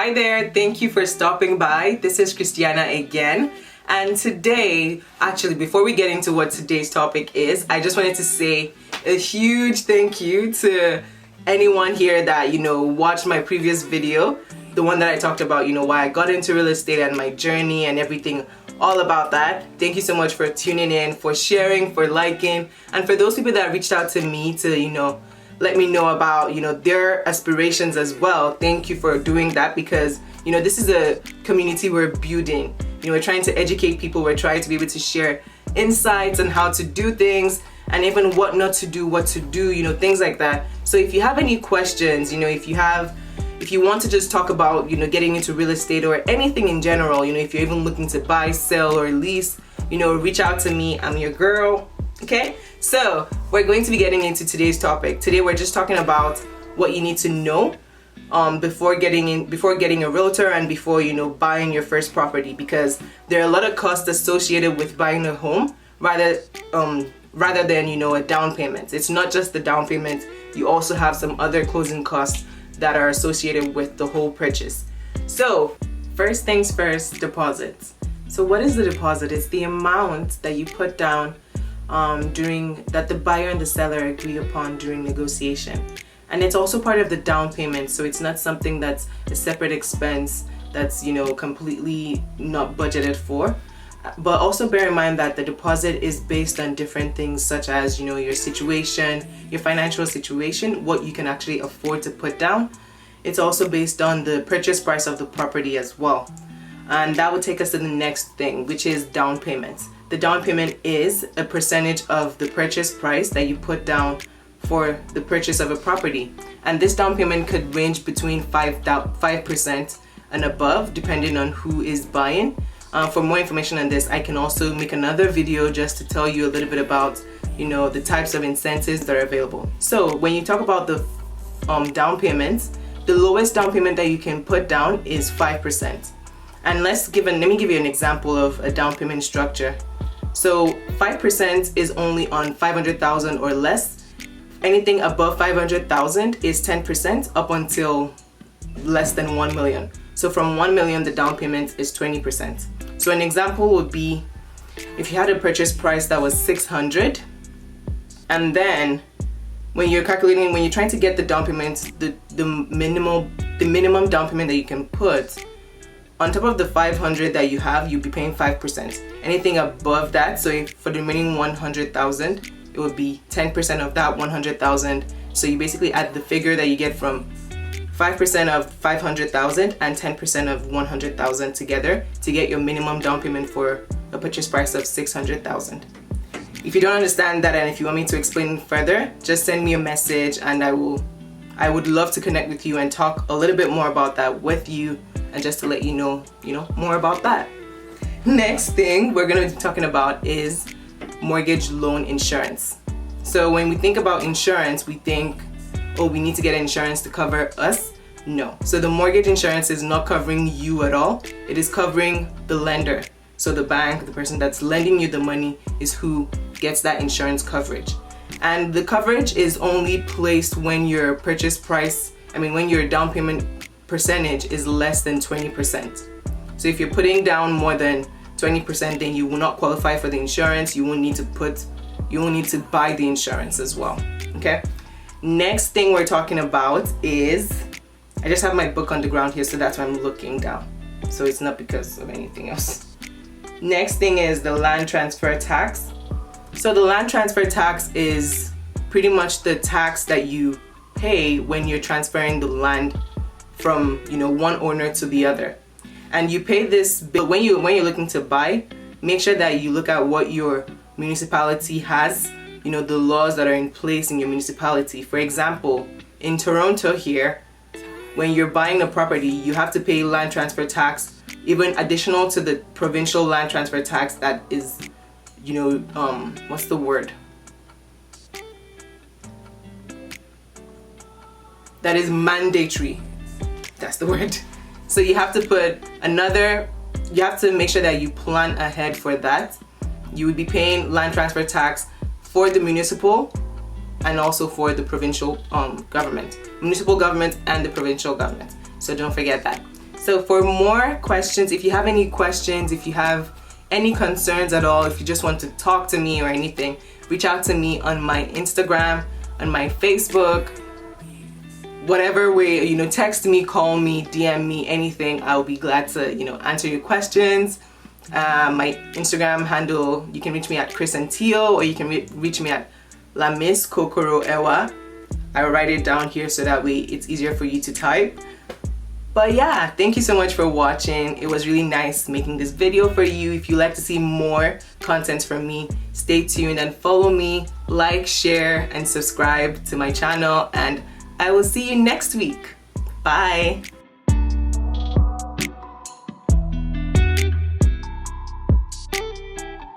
Hi there, thank you for stopping by. This is Christianah again. And today, actually, before we get into what today's topic is, I just wanted to say a huge thank you to anyone here that, watched my previous video. The one that I talked about, why I got into real estate and my journey and everything all about that. Thank you so much for tuning in, for sharing, for liking, and for those people that reached out to me to, let me know about, their aspirations as well. Thank you for doing that because, this is a community we're building. We're trying to educate people. We're trying to be able to share insights on how to do things and even what not to do, what to do, things like that. So if you have any questions, if you want to just talk about, getting into real estate or anything in general, if you're even looking to buy, sell, or lease, reach out to me. I'm your girl. Okay, so we're going to be getting into today's topic. Today we're just talking about what you need to know before getting a realtor and before buying your first property, because there are a lot of costs associated with buying a home rather than a down payment. It's not just the down payment, you also have some other closing costs that are associated with the whole purchase. So first things first, deposits. So what is the deposit? It's the amount that you put down that the buyer and the seller agree upon during negotiation. And it's also part of the down payment, so it's not something that's a separate expense that's completely not budgeted for. But also bear in mind that the deposit is based on different things such as your situation, your financial situation, what you can actually afford to put down. It's also based on the purchase price of the property as well. And that would take us to the next thing, which is down payments. The down payment is a percentage of the purchase price that you put down for the purchase of a property. And this down payment could range between 5% and above, depending on who is buying. For more information on this, I can also make another video just to tell you a little bit about, the types of incentives that are available. So when you talk about the down payments, the lowest down payment that you can put down is 5%. And let me give you an example of a down payment structure. So 5% is only on 500,000 or less. Anything above 500,000 is 10% up until less than 1 million. So from 1 million, the down payment is 20%. So an example would be if you had a purchase price that was 600, and then when you're trying to get the down payment, the minimum down payment that you can put on top of the 500 that you have, you'll be paying 5%. Anything above that, so for the remaining 100,000, it would be 10% of that 100,000. So you basically add the figure that you get from 5% of 500,000 and 10% of 100,000 together to get your minimum down payment for a purchase price of 600,000. If you don't understand that and if you want me to explain further, just send me a message and I would love to connect with you and talk a little bit more about that with you and just to let you know, more about that. Next thing we're going to be talking about is mortgage loan insurance. So when we think about insurance, we think, oh, we need to get insurance to cover us. No. So the mortgage insurance is not covering you at all. It is covering the lender. So the bank, the person that's lending you the money, is who gets that insurance coverage. And the coverage is only placed when your when your down payment percentage is less than 20%. So if you're putting down more than 20%, then you will not qualify for the insurance. You will need to buy the insurance as well. Okay? Next thing we're talking about is, I just have my book on the ground here, so that's why I'm looking down. So it's not because of anything else. Next thing is the land transfer tax. So the land transfer tax is pretty much the tax that you pay when you're transferring the land from one owner to the other. And you pay this bill when you're looking to buy. Make sure that you look at what your municipality has, the laws that are in place in your municipality. For example, in Toronto here, when you're buying a property, you have to pay land transfer tax, even additional to the provincial land transfer tax that is, what's the word? That is mandatory. That's the word. So you have to make sure that you plan ahead for that. You would be paying land transfer tax for the municipal and also for the provincial government, municipal government and the provincial government. So don't forget that. So for more questions, if you have any questions, if you have any concerns at all, if you just want to talk to me or anything, reach out to me on my Instagram, on my Facebook, whatever way, text me, call me, DM me, anything. I'll be glad to, answer your questions. My Instagram handle, you can reach me at Chris and Tio, or you can reach me at La Miss Kokoro Ewa. I will write it down here so that way it's easier for you to type. But yeah, thank you so much for watching. It was really nice making this video for you. If you like to see more content from me, stay tuned and follow me, like, share, and subscribe to my channel. And I will see you next week. Bye.